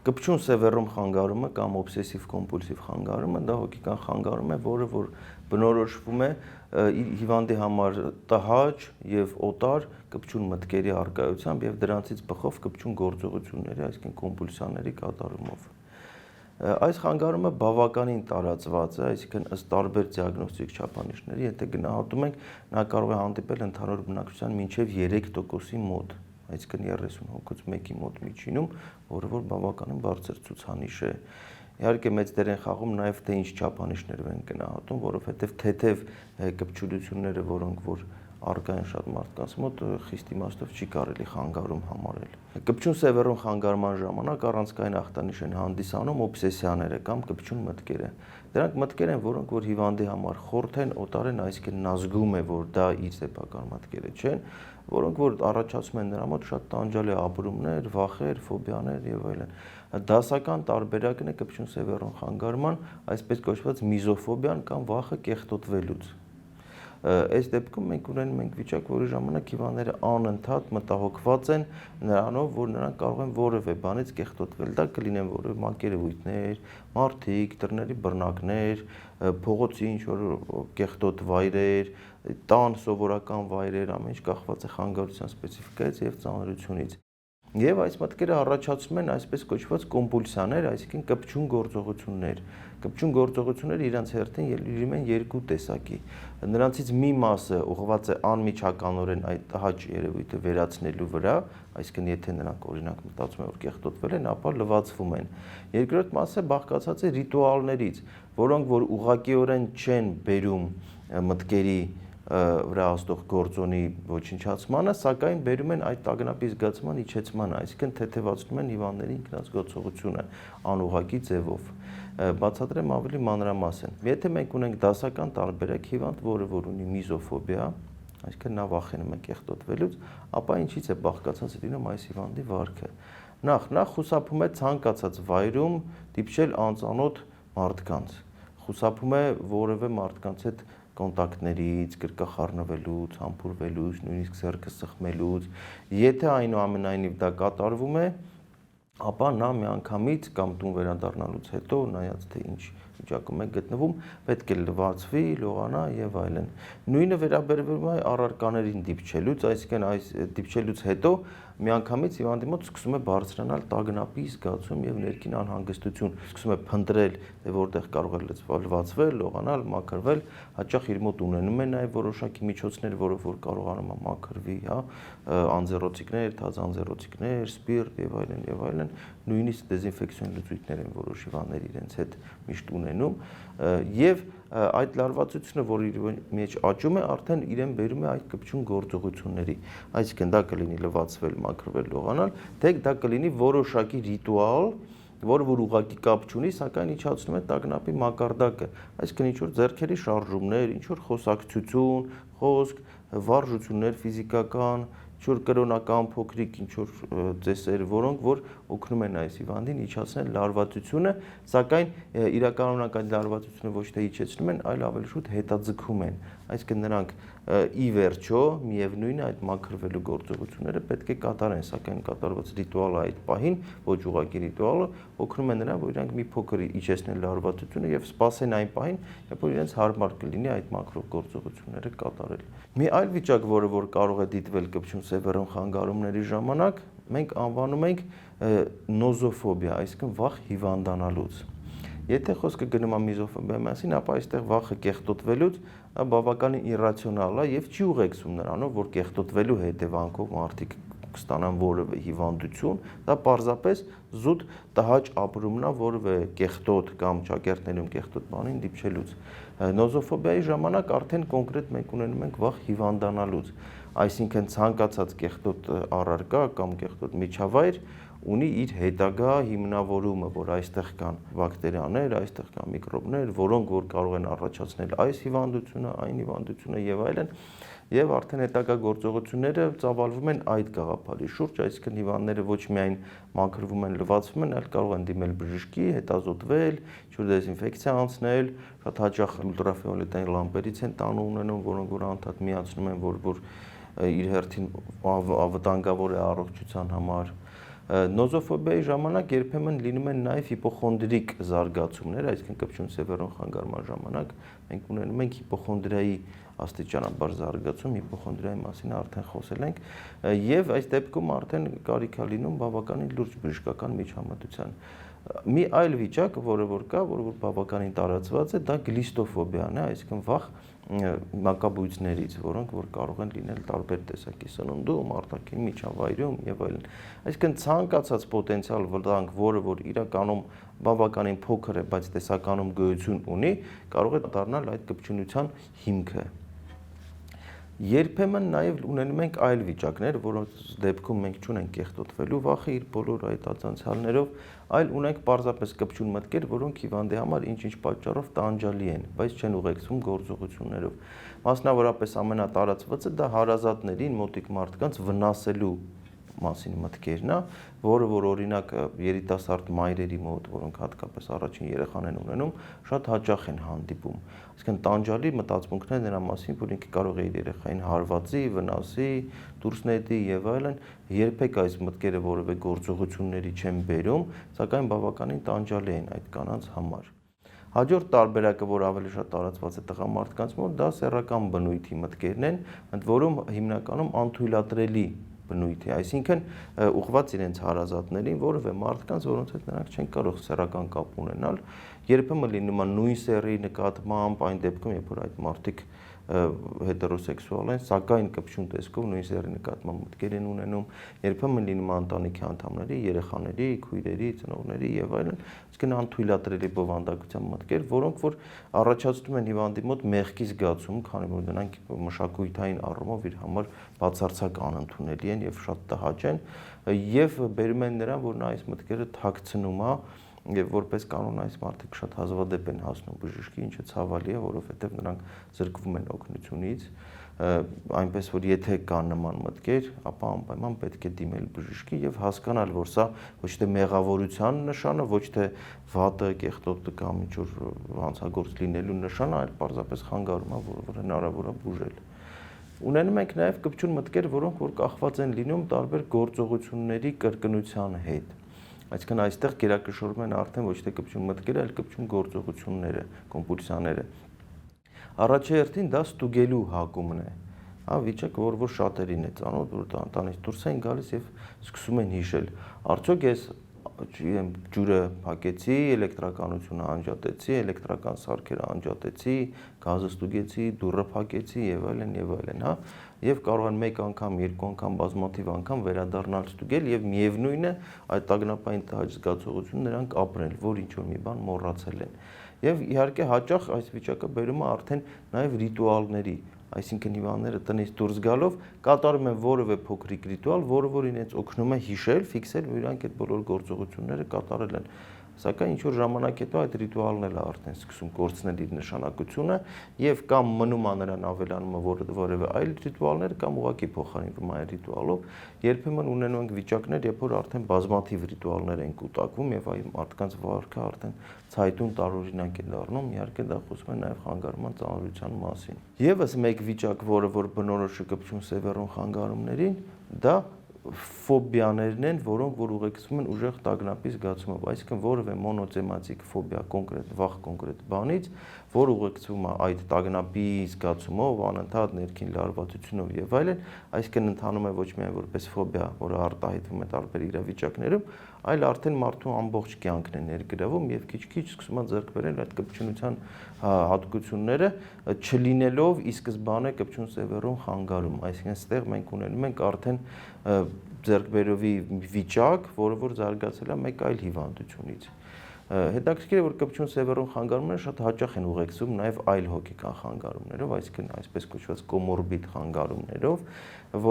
Կպչուն սևեռում խանգարումը կամ օբսեսիվ կոմպուլսիվ խանգարումը դա հոգեկան խանգարում է, որը որ բնորոշվում է հիվանդի համար տհաճ եւ օտար կպչուն մտքերի առկայությամբ եւ դրանցից բխող կպչուն գործողությունների, այսինքն կոմպուլսիաների կատարումով։ Այս խանգարումը բավականին տարածված է, այսինքն ըստ տարբեր դիագնոստիկ չափանիշների, եթե գնահատում ենք, նա կարող է հանդիպել ընդհանուր բնակչության մինչև 3%-ի մոտ, այսինքն 30 հոգուց մեկի մոտ միջինում, որը որ բավականին բարձր ցուցանիշ է։ Իհարկե մեծ դեր են խաղում նաև թե ինչ չափանիշներով են գնահատում, որովհետև թեթև կպչունությունները, որոնք որ առկա են շատ մարդկանց մոտ, խիստ իմաստով չի կարելի խանգարում համարել։ Կպչուն սևեռում խանգարման ժամանակ առանցքային ախտանիշ են հանդիսանում օբսեսիաները կամ կպչուն մտքերը։ Դրանք մտքեր են, որոնք որ հիվանդի համար խորթ են, օտար են, այսինքն նա զգում է, որ դա իր սեփական մտքերը չեն, որոնք որ առաջացում են նրա մոտ շատ տանջալի ապրումներ, վախեր, ֆոբիաներ եւ այլն։ Դասական տարբերակն է կպչուն սևեռում խանգարման, այսպես կոչված միզոֆոբիան կամ վախը կեղտոտվելուց։ Այս դեպքում մենք ունենում ենք վիճակ, որի ժամանակ հիվանդները անընդհատ մտահոգված են նրանով, որ նրանք կարող են որևէ բանից կեղտոտվել։ Դա կլինեն որևէ մակերևույթներ, մարդիկ, դռների բռնակներ, փողոցի ինչ-որ կեղտոտ վայրեր, տան սովորական վայրեր, ամեն ինչ կախված է խանգարության սպეციფիկայից եւ ծանրությունից։ Եվ այս մտքերը առաջացնում են այսպես կոչված կոմպուլսիաներ, այսինքն կպչուն գործողություններ։ Կպչուն գործողությունները իրենց հերթին ելույթ են երկու տեսակի։ Նրանցից մի մասը ուղղված է անմիջականորեն այդ տհաճ երևույթը վերացնելու վրա, այսինքն եթե նրանք օրինակ մտածում են, որ կեղտոտվել են, ապա լվացվում են։ Երկրորդ մասը բաղկացած է ռիտուալներից, որոնք որ ուղղակիորեն չեն բերում մտքերի վրա ազդող գործոնի ոչնչացմանը, սակայն բերում են այդ տագնապի զգացման իջեցմանը, այսինքն թեթևացնում են հիվանդների ինքնազգացողությունը անուղղակի ձևով։ Բացատրեմ ավելի մանրամասն։ Եթե մենք ունենք դասական տարբերակ հիվանդ, որը որ ունի միզոֆոբիա, այսինքն նա վախենում է կեղտոտվելուց, ապա ինչից է բաղկացած լինում այս հիվանդի վարքը։ Նա խուսափում է ցանկացած վայրում դիպչել անծանոթ մարդկանց, խուսափում է որևէ մարդկանց հետ կոնտակտներից, գրկախառնվելուց, համբուրվելուց, նույնիսկ ձեռքը սեղմելուց։ Եթե այնուամենայնիվ դա կատարվում է, ապա նա միանգամից կամ տուն վերադառնալուց հետո, նայած թե ինչ վիճակում է գտնվում, պետք է լվացվի, լողանա եւ այլն։ Նույնը վերաբերվում է առարկաներին դիպչելուց, այսինքն այս դիպչելուց հետո միանգամից հիվանդի մոտ սկսում է բարձրանալ տագնապի զգացում եւ ներքին անհանգստություն, սկսում է փնտրել, թե որտեղ կարող է լվացվել, լողանալ, մաքրվել, հաճախ իր մոտ ունենում է նաեւ որոշակի միջոցներ, որով որ կարողանում է մաքրվի, հա, անձեռոցիկներ, թաց անձեռոցիկներ, սպիրտ եւ այլն, նույնիսկ դեզինֆեկցիոն լուծույթներ են որոշ հիվանդներ իրենց հետ միշտ ունենում եւ այդ լարվածությունը, որ իր մեջ աճում է, արդեն իրեն բերում է այդ կպչուն գործողությունների, այսինքն դա կլինի լվացվել, մաքրվել, լողանալ, թե դա կլինի որոշակի ռիտուալ, որը որ ուղղակի կապ չունի, սակայն իջացնում է տագնապի մակարդակը, այսինքն ինչ որ ձեռքերի շարժումներ, ինչ որ խոսակցություն, խոսք, վարժություններ ֆիզիկական, ինչ որ կրոնական փոքրիկ ինչ որ ծեսեր, որոնք որ օգնում են այս հիվանդին իջացնել լարվածությունը, սակայն իրականում այդ լարվածությունը ոչ թե իջեցնում են, այլ ավելի շուտ հետաձգում են, այսինքն նրանք ի վերջո միևնույն է այդ մաքրվելու գործողությունները պետք է կատարեն, սակայն կատարված ռիտուալը այդ պահին, ոչ ուղղակի ռիտուալը, օգնում է նրան, որ իրանք մի փոքր իջեցնեն լարվածությունը եւ սպասեն այն պահին, երբ որ իրենց հարմար կլինի այդ մաքրող գործողությունները կատարել։ Մի այլ վիճակ, որը որ կարող է դիտվել կպչուն սևեռում խանգարումների ժամանակ, մենք անվանում ենք նոզոֆոբիա, այսինքն վախ հիվանդանալուց։ Եթե խոսքը գնում է միզոֆոբիայի մասին, ապա այստեղ վախը կեղտոտվելուց բավականին իրացիոնալ է եւ չի ուղեկցում նրանով, որ կեղտոտվելու հետևանքով մարդիկ կստանան որևէ հիվանդություն, դա պարզապես զուտ տհաճ ապրումն է որևէ կեղտոտ կամ ճակերտներում կեղտոտ բանին դիպչելուց։ Նոզոֆոբիայի ժամանակ արդեն կոնկրետ մենք ունենում ենք վախ հիվանդանալուց, այսինքն ցանկացած կեղտոտ առարկա կամ կեղտոտ միջավայր ունի իր հետագա հիմնավորումը, որ այստեղ կան բակտերիաներ, այստեղ կան միկրոբներ, որոնք որ կարող են առաջացնել այս հիվանդությունը, այն հիվանդությունը եւ այլն, եւ արդեն հետագա գործողությունները ծավալվում են այդ գաղափարի շուրջ, այսինքն հիվանդները ոչ միայն մաքրվում են, լվացվում են, այլ կարող են դիմել բժշկի, հետազոտվել, ինչ-որ դեզինֆեկցիա անցնել, շատ հաճախ ուլտրաֆիոլետային լամպերից են տանու ունենում, որոնք որ անդադ միացնում են, որ իր հերթին վտանգավոր է առողջության համար։ Նոզոֆոբիայի ժամանակ երբեմն լինում են նաև հիպոխոնդրիկ զարգացումներ, այսինքն կպչուն սևեռուն խանգարման ժամանակ մենք ունենում ենք հիպոխոնդրիայի աստիճանաբար զարգացում, հիպոխոնդրիայի մասին արդեն խոսել ենք, եւ այս դեպքում արդեն կարիք է լինում բավականին լուրջ բժշկական միջամտության։ Մի այլ վիճակ, որը որ կա, որը բավականին տարածված է, դա գլիստոֆոբիան է, այսինքն վախ մակաբույծներից, որոնք որ կարող են լինել տարբեր տեսակի սնունդում, արտաքին միջավայրում եւ այլն։ Այսինքն ցանկացած պոտենցիալ վտանգ, որը որ իրականում բավականին փոքր է, բայց տեսականում գոյություն ունի, կարող է դառնալ այդ կպչունության հիմքը։ Երբեմն նաև ունենում ենք այլ վիճակներ, որոնց դեպքում մենք չունենք կեղտոտվելու վախը իր բոլոր այդ ածանցյալներով, այլ ունենք պարզապես կպչուն մտքեր, որոնք հիվանդի համար ինչ-ինչ պատճառով տանջալի են, բայց չեն ուղեկցվում գործողություններով։ Մասնավորապես ամենատարածվածը դա հարազատներին, մոտիկ մարդկանց վնասելու մասին մտքերն է, որը որ օրինակ երիտասարդ մայրերի մոտ, որոնք հատկապես առաջին երեխան են ունենում, շատ հաճախ են հանդիպում։ Այսինքն տանջալի մտածմունքներ նրա մասին, որ ինքը կարող է իր երեխային հարվածի, վնասի, դուրս նետի եւ այլն, երբեք այս մտքերը որևէ գործողությունների չեն բերում, սակայն բավականին տանջալի են այդ կանանց համար։ Հաջորդ տարբերակը, որ ավելի շատ տարածված է տղամարդկանց մոտ, դա սեռական բնույթի մտքերն են, ընդ որում հիմնականում անթույլատրելի բնույթի, այսինքն ուղղված իրենց հարազատներին, որևէ մարդկանց, որոնց հետ նրանք չեն կարող սեռական կապ ունենալ, երբեմն լինում է նույն սեռի նկատմամբ, այն դեպքում, երբ որ այդ մարդիկ հետերոսեքսուալ են, սակայն կպչուն տեսքով նույն սեռի նկատմամբ մտքեր են ունենում, երբեմն լինում է ընտանիքի անդամների, երեխաների, քույրերի, ծնողների եւ այլն, այսինքն անթույլատրելի բովանդակության մտքեր, որոնք որ առաջացնում են հիվանդի մոտ մեղքի զգացում, քանի որ նրանք մշակութային առումով իր համար բացարձակ անընդունելի են եւ շատ տհաճ են եւ բերում են նրան, որ նա այս մտքերը թաքցնում է եւ որպես կանոն այս մարդիկ շատ հազվադեպ են հասնում բժշկի, ինչը ցավալի է, որովհետեւ նրանք զրկվում են օգնությունից, այնպես որ եթե կան նման մտքեր, ապա անպայման պետք է դիմել բժշկի եւ հասկանալ, որ սա ոչ թե մեղավորության նշան է, ոչ թե վատը, կեղտոտը կամ ինչ-որ հանցագործ լինելու նշան է, այլ պարզապես խանգարում է, որ հնարավոր է բուժել։ Ունենում ենք նաեւ կպչուն մտքեր, որոնք որ կախված են լինում տարբեր գործողությունների կրկնության հետ։ Այսինքն այստեղ գերակշռում են արդեն ոչ թե կպչուն մտքերը, այլ կպչուն գործողությունները, կոմպուլսիաները։ Առաջերտին դա ստուգելու հակումն է, վիճակ, որ շատերին է ծանոթ, որ տանից դուրս են գալիս եւ սկսում են հիշել, արդյոք ես ջուրը փակեցի, էլեկտրականությունը անջատեցի, էլեկտրական սարքերը անջատեցի, գազը ստուգեցի, դուռը փակեցի եւ այլն, եւ կարող են մեկ անգամ, երկու անգամ, բազմաթիվ անգամ վերադառնալ ստուգել եւ միևնույն է այդ տագնապային տհաճ զգացողությունը նրանք ապրել, որ ինչ որ մի բան մոռացել են։ Եվ իհարկե հաճախ այս վիճակը բերում է արդեն նաեւ ռիտուալների, այսինքն հիվանդները տնից դուրս գալով կատարում են որևէ փոքրիկ ռիտուալ, որը որ իրենց օգնում է հիշել, ֆիքսել, որ իրանք այդ բոլոր գործողությունները կատարել են։ Սակայն ինչ որ ժամանակ հետո այդ ռիտուալն էլ արդեն սկսում կորցնել իր նշանակությունը եւ կամ մնում է նրան ավելանում որևէ այլ ռիտուալներ կամ ուղղակի փոխարինվում այն ռիտուալով, երբեմն ունենում ենք վիճակներ, երբ որ արդեն բազմաթիվ ռիտուալներ են կուտակվում եւ այ մարդկանց վարքը արդեն ցայտուն տարօրինակ է դառնում, իհարկե դա խոսում է նաեւ խանգարման ծանրության մասին։ Եվս մեկ վիճակ, որը որ բնորոշ է կպչուն սևեռուն խանգարումներին, դա ֆոբիաներն են, որոնք որ ուղեկցվում են ուժեղ տագնապի զգացումով, այսինքն որևէ մոնոտեմատիկ ֆոբիա կոնկրետ վախ կոնկրետ բանից, որ ուղեկցվում է այդ տագնապի զգացումով, անընդհատ ներքին լարվածությունով եւ այլն, այսինքն ընթանում է ոչ միայն որպես ֆոբիա, որը արտահայտվում է տարբեր իրավիճակներում, այլ արդեն մարդու ամբողջ կյանքն է ներգրավում եւ քիչ-քիչ սկսում է ձեռք բերել այդ կպչունության հատկությունները, չլինելով ի սկզբանե կպչուն սևեռուն խանգարում, այսինքն այստեղ մենք ունենում ենք արդեն ձեռքբերովի վիճակ, որը որ զարգացել է մեկ այլ հիվանդությունից։ Հետաքրքիր է, որ կպչուն սևեռուն խանգարումները շատ հաճախ են ուղեկցվում նաև այլ հոգեկան խանգարումներով, այսինքն այսպես կոչված կոմորբիդ խանգարումներով,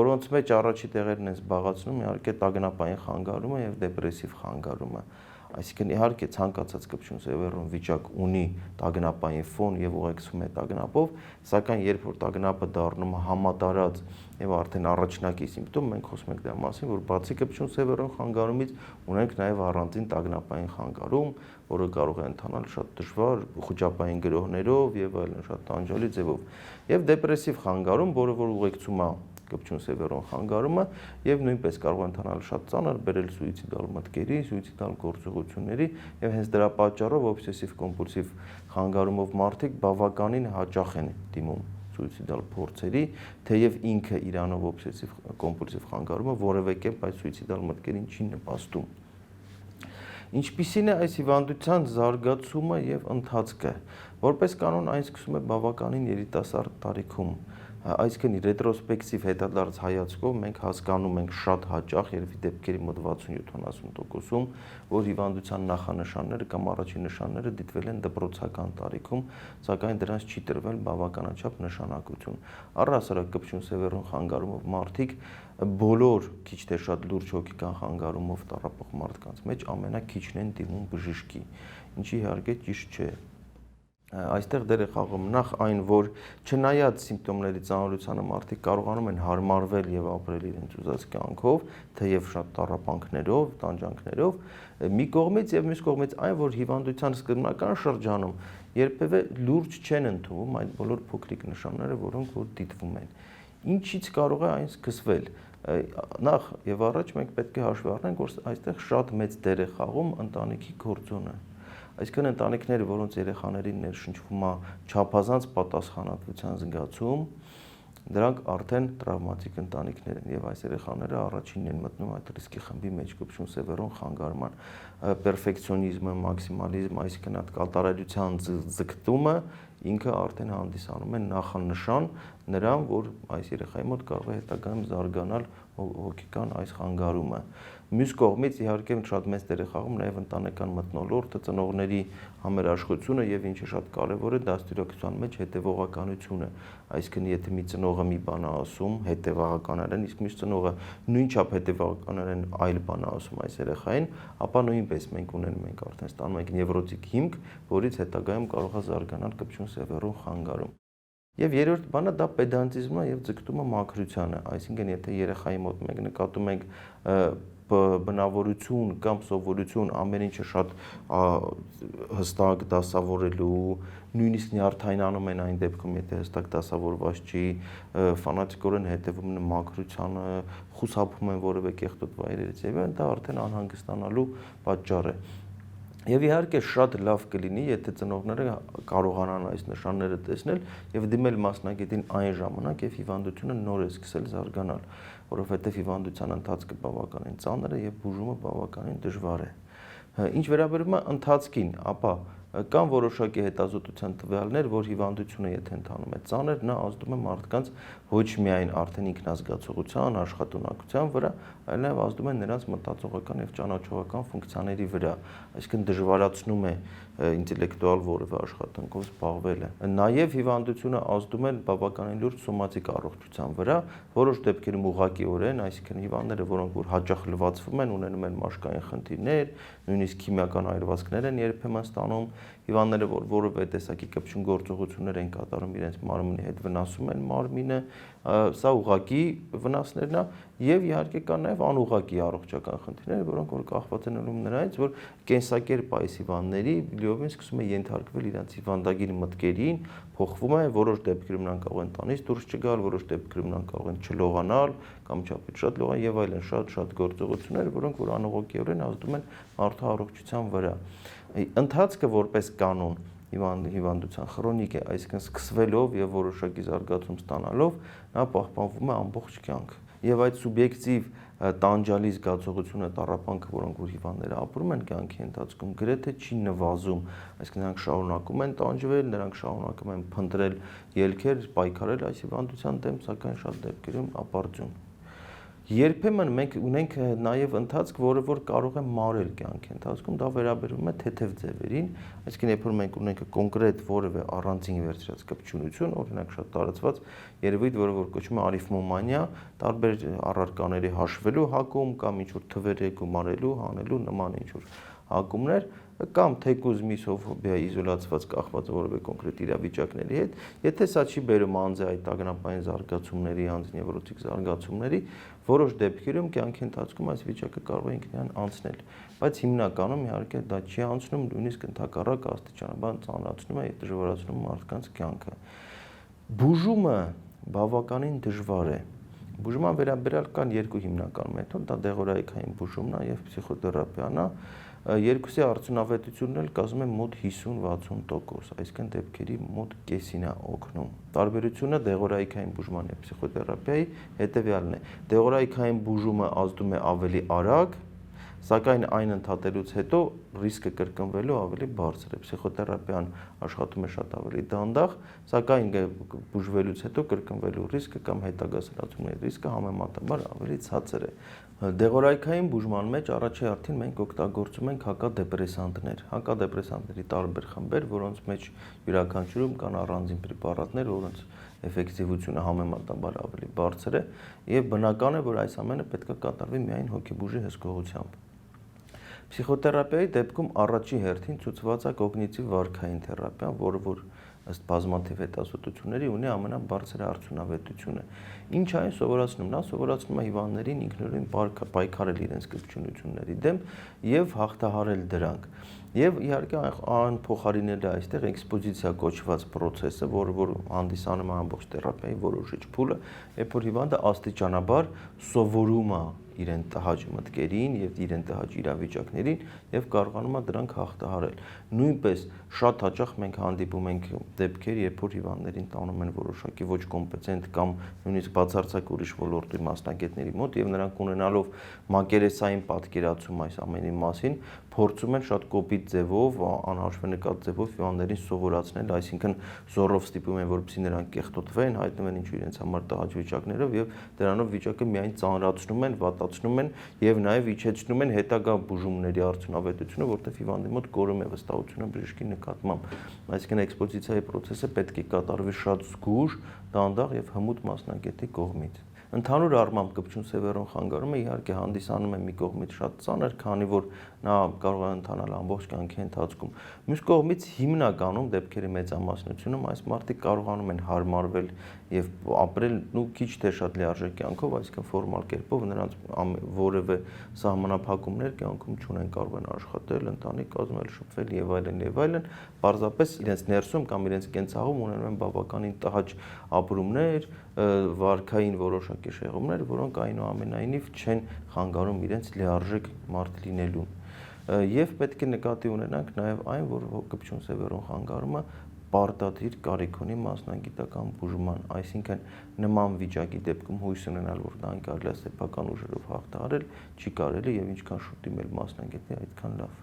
որոնց մեջ առաջի տեղերն են զբաղեցնում իհարկե տագնապային խանգարումը եւ դեպրեսիվ խանգարումը։ Այսինքն իհարկե ցանկացած կպչուն սևեռուն վիճակ ունի տագնապային ֆոն եւ ուղեկցվում է տագնապով, սակայն երբ որ տագնապը դառնում է համատարած եւ արդեն առաջնակի սիմպտոմ, մենք խոսում ենք դրա մասին, որ բացի կպչուն սևեռուն խանգարումից ունենք նաեւ առանձին տագնապային խանգարում, որը կարող է ընթանալ շատ դժվար խոճապային գրոհներով եւ այլն շատ տանջալի ձևով։ Եվ դեպրեսիվ խանգարում, որը որ ուղեկցում է կպչուն սևեռուն խանգարումը եւ նույնպես կարող են ընթանալ շատ ծանր, բերել սուիցիդալ մտքերի, սուիցիդալ գործողությունների եւ հենց դրա պատճառով օբսեսիվ կոմպուլսիվ խանգարումով մարդիկ բավականին հաճախ են դիմում սուիցիդալ փորձերի, թեև ինքը իրանով օբսեսիվ կոմպուլսիվ խանգարումը որևէ կերպ այս սուիցիդալ մտքերին չի նպաստում։ Ինչպիսին է այս հիվանդության զարգացումը եւ ընթացքը։ Որպես կանոն այն սկսում է բավականին երիտասարդ տարիքում, այսինքն ռետրոսպեկտիվ հետադարձ հայացքով մենք հասկանում ենք շատ հաճախ, երևի դեպքերի մոտ 60-70%-ում, որ հիվանդության նախանշանները կամ առաջին նշանները դիտվել են դպրոցական տարիքում, սակայն դրանց չի տրվել բավականաչափ նշանակություն։ Առհասարակ կպչուն սևեռուն խանգարումով մարդիկ բոլոր քիչ թե շատ լուրջ հոգեկան խանգարումով տառապող մարդկանց մեջ ամենակիչն են դիմում բժշկի, ինչի իհարկե ճիշտ չէ։ Այստեղ դեր է խաղում նախ այն, որ չնայած սիմպտոմների ծանրությանը մարդիկ կարողանում են հարմարվել եւ ապրել իրենց ուզած կյանքով, թեև շատ տառապանքներով, տանջանքներով, մի կողմից եւ մյուս կողմից այն, որ հիվանդության սկզբնական շրջանում երբևէ լուրջ չեն ընդունվում այդ բոլոր փոքրիկ նշանները, որոնք որ դիտվում են։ Ինչից կարող է այն սկսվել։ Նախ եւ առաջ մենք պետք է հաշվի առնենք, որ այստեղ շատ մեծ դեր է խաղում ընտանիքի գործոնը։ Այսինքն ընտանիքները, որոնց երեխաներին ներշնչվում է չափազանց պատասխանատվության զգացում, դրանք արդեն տրավմատիկ ընտանիքներ են եւ այս երեխաները առաջինն են մտնում այդ ռիսկի խմբի մեջ կպչուն սևեռուն խանգարման, պերֆեկցիոնիզմը, մաքսիմալիզմը, այսինքն այդ կատարելության ձգտումը ինքը արդեն հանդիսանում է նախանշան նրան, որ այս երեխայի մոտ կարող է հետագայում զարգանալ հոգեկան այս խանգարումը։ Մյուս կողմից իհարկե շատ մեծ դեր է խաղում նաև ընտանեկան մթնոլորտը, ծնողների համերաշխությունը եւ ինչը շատ կարեւոր է դաստիարակության մեջ հետեւողականությունը, այսինքն եթե մի ծնողը մի բան է ասում հետեւողականորեն, իսկ մյուս ծնողը նույնչափ հետեւողականորեն այլ բան է ասում այս երեխային, ապա նույնպես մենք արդեն ստանում ենք նևրոտիկ հիմք, որից հետագայում կարող է զարգանալ կպչուն սևեռուն խանգարում։ Եվ երրորդ բանը դա պեդանտիզմն է եւ ձգտումը մաքրությանը, այսինքն եթե երեխայի մոտ մենք նկատում ենք բնավորություն կամ սովորություն ամեն ինչը շատ հստակ դասավորելու, նույնիսկ նյարդայնանում են այն դեպքում, եթե հստակ դասավորված չի, ֆանատիկորեն հետևում են մաքրությանը, խուսափում են որևէ կեղտոտ վայրերից եւ դա արդեն անհանգստանալու պատճառ է։ Եվ իհարկե շատ լավ կլինի, եթե ծնողները կարողանան այս նշանները տեսնել եւ դիմել մասնագետին այն ժամանակ, երբ հիվանդությունը նոր է սկսել զարգանալ, որովհետեւ հիվանդության ընթացքը բավականին ծանր է եւ բուժումը բավականին դժվար է։ Ինչ վերաբերում է ընթացքին, ապա կան որոշակի հետազոտության տվյալներ, որ հիվանդությունը եթե ընթանում է ծանր, նա ազդում է մարդկանց ոչ միայն արդեն ինքնազգացողության, աշխատունակության վրա, այլ նաև ազդում է նրանց մտածողական եւ ճանաչողական ֆունկցիաների վրա, այսինքն դժվարացնում է ինտելեկտուալ որևէ աշխատանքով զբաղվելը։ Նաև հիվանդությունը ազդում է բավականին լուրջ սոմատիկ առողջության վրա, որոշ դեպքերում ուղղակիորեն, այսինքն հիվանդները, որոնք որ հաճախ լվացվում են, ունենում են մաշկային խնդիրներ, նույնիսկ քիմիական այրվածքներ են երբեմն ստանում, հիվանդները, որ որևէ տեսակի կպչուն գործողություններ են կատարում իրենց մարմնի հետ, վնասում են մարմինը, սա ուղղակի վնասներն է եւ իհարկե կան նաեւ անուղղակի առողջական խնդիրներ, որոնք որ կախված են ըլում նրանից, որ կենսակերպ այս հիվանդների լիովին սկսում է ենթարկվել իրենց հիվանդագիր մտքերին, փոխվում է, որոշ դեպքերում նրանք կարող են տանից դուրս չգալ, որոշ դեպքերում նրանք կարող են չլողանալ կամ չափից շատ լողան եւ այլն, շատ գործողություններ, որոնք որ անուղղակիորեն ազդում են մարդու առողջության վրա։ Ընթացքը որպես կանոն հիվանդության քրոնիկ է, այսինքն սկսվելով եւ որոշակի զարգացում ստանալով նա պահպանվում է ամբողջ կյանք։ Եվ այդ սուբյեկտիվ տանջալի զգացողությունը, տառապանքը, որոնք որ հիվանդները ապրում են կյանքի ընթացքում, գրեթե չի նվազում, այսինքն նրանք շարունակում են տանջվել, նրանք շարունակում են փնտրել ելքեր, պայքարել այս հիվանդության դեմ, սակայն շատ դեպքերում ապարդյուն։ Երբեմն մենք ունենք նաև ընթացք, որը որ կարող է մարել կյանքի ընթացքում, դա վերաբերում է թեթև ձևերին, այսինքն երբ որ մենք ունենք կոնկրետ որևէ առանձին վերցրած կպչունություն, օրինակ շատ տարածված երևույթ, որը որ կոչվում է արիթմոմանիա, տարբեր առարկաների հաշվելու հակում կամ ինչ-որ թվերի գումարելու, հանելու նման ինչ-որ հակումներ կամ թեկուզ միսոֆոբիա իզոլացված կախված որևէ կոնկրետ իրավիճակների հետ, եթե սա չի բերում անձը այդ ագնապային զարգացումների, անձնեվրոտիկ զարգացումների, որոշ դեպքերում կյանքի ընթացքում այս վիճակը կարող է ինքնին անցնել, բայց հիմնականում իհարկե դա չի անցնում, նույնիսկ ընդհակառակ աստիճանաբար ծանրացնում է եւ դժվարացնում մարդկանց կյանքը։ Բուժումը բավականին դժվար է, Բուժման վերաբերյալ կան երկու հիմնական մեթոդ, դա դեղորայքային բուժումն է եւ փսիխոթերապիան է։ Երկուսի արդյունավետությունն էլ կազմում է մոտ 50-60%, այսինքն դեպքերի մոտ կեսին է օգնում։ Տարբերությունը դեղորայքային բուժման եւ փսիխոթերապիայի հետեւյալն է։ Դեղորայքային բուժումը ազդում է ավելի արագ, սակայն այն ընդհատելուց հետո ռիսկը կրկնվելու ավելի բարձր է։ Փսիխոթերապիան աշխատում է շատ ավելի դանդաղ, սակայն բուժվելուց հետո կրկնվելու ռիսկը կամ հետագա սրացումների ռիսկը համեմատաբար ավելի ցածր է։ Դեղորայքային բուժման մեջ առաջի հերթին մենք օգտագործում ենք հակադեպրեսանտներ։ Հակադեպրեսանտների տարբեր խմբեր, որոնց մեջ յուրաքանչյուրում կան առանձին պրեպարատներ, որոնց էֆեկտիվությունը համեմատաբար ավելի բարձր է, եւ բնական է, որ այս ամենը պետք է կատարվի միայն հոգեբուժի հսկողությամբ։ Փսիխոթերապիայի դեպքում առաջի հերթին ցուցված է կոգնիտիվ վարքային թերապիան, որը որ ըստ բազմաթիվ հետազոտությունների ունի ամենաբարձր արդյունավետությունը։ Ինչ է այն սովորացնում։ Նա սովորացնում է հիվանդներին ինքնուրույն պայքարել իրենց կրկնությունների դեմ եւ հաղթահարել դրանք։ Եվ իհարկե այն փոխարինել է այստեղ էքսպոզիցիա կոչված process-ը, որը որ հանդիսանում է ամբողջ թերապիայի որոշիչ փուլը, երբ որ հիվանդը աստիճանաբար սովորում է իրեն տհաճ մտքերին եւ իրեն տհաճ իրավիճակներին եւ կարողանում է դրանք հաղթահարել։ Նույնպես շատ հաճախ մենք հանդիպում ենք դեպքեր, երբ որ հիվանդներին տանում են որոշակի ոչ կոմպետենտ կամ նույնիսկ բացարձակ ուրիշ ոլորտի մասնագետների մոտ եւ նրանք ունենալով մակերեսային պատկերացում այս ամենի մասին, փորձում են շատ կոպիտ ձևով, անհաշվենկատ ձևով հիվանդներին սովորացնել, այսինքն զոռով ստիպում են, որպեսզի նրանք կեղտոտվեն, հայտնվեն ինչ իրենց համար տհաճ վիճակներով եւ դրանով վիճակը միայն ծանրացնում են, վատացնում են եւ նաեւ իջեցնում են հետագա բուժումների արդյունավետությունը, որտեղ հիվանդի մոտ կորում է վստահությունը բժշկի նկատմամբ։ Այսինքն էքսպոզիցիայի process-ը պետք է կատարվի շատ զգուշ, դանդաղ եւ հմուտ մասնագետի կողմից։ Ընդհանուր առմամբ կպչուն սևեռուն խանգարումը իհարկե հանդիսանում է մի կողմից շատ ծանր, քանի որ նա կարող է ընթանալ ամբողջ կյանքի ընթացքում։ Մյուս կողմից հիմնականում դեպքերի մեծամասնությունում այս մարդիկ կարողանում են հարմարվել եւ ապրել քիչ թե շատ լիարժեք կյանքով, այսինքն ֆորմալ կերպով նրանց որևէ սահմանափակումներ կյանքում չունեն, կարող են աշխատել, ընտանիք կազմել, շփվել եւ այլն եւ այլն, պարզապես իրենց ներսում կամ իրենց կենցաղում ունենում են բավականին տհաճ ապրումներ, վարքային որոշակի շեղումներ, որոնք այնուամենայնիվ չեն խանգարում իրենց լիարժեք մարդ լինելուն։ Եվ պետք է նկատի ունենանք նաև այն, որ կպչուն սևեռուն խանգարումը պարտադիր կարիք ունի մասնագիտական բուժման, այսինքն նման վիճակի դեպքում հույս ունենալ, որ դա կարելի է սեփական ուժերով հաղթահարել, չի կարելի եւ ինչքան շուտ դիմել մասնագետի, այդքան լավ։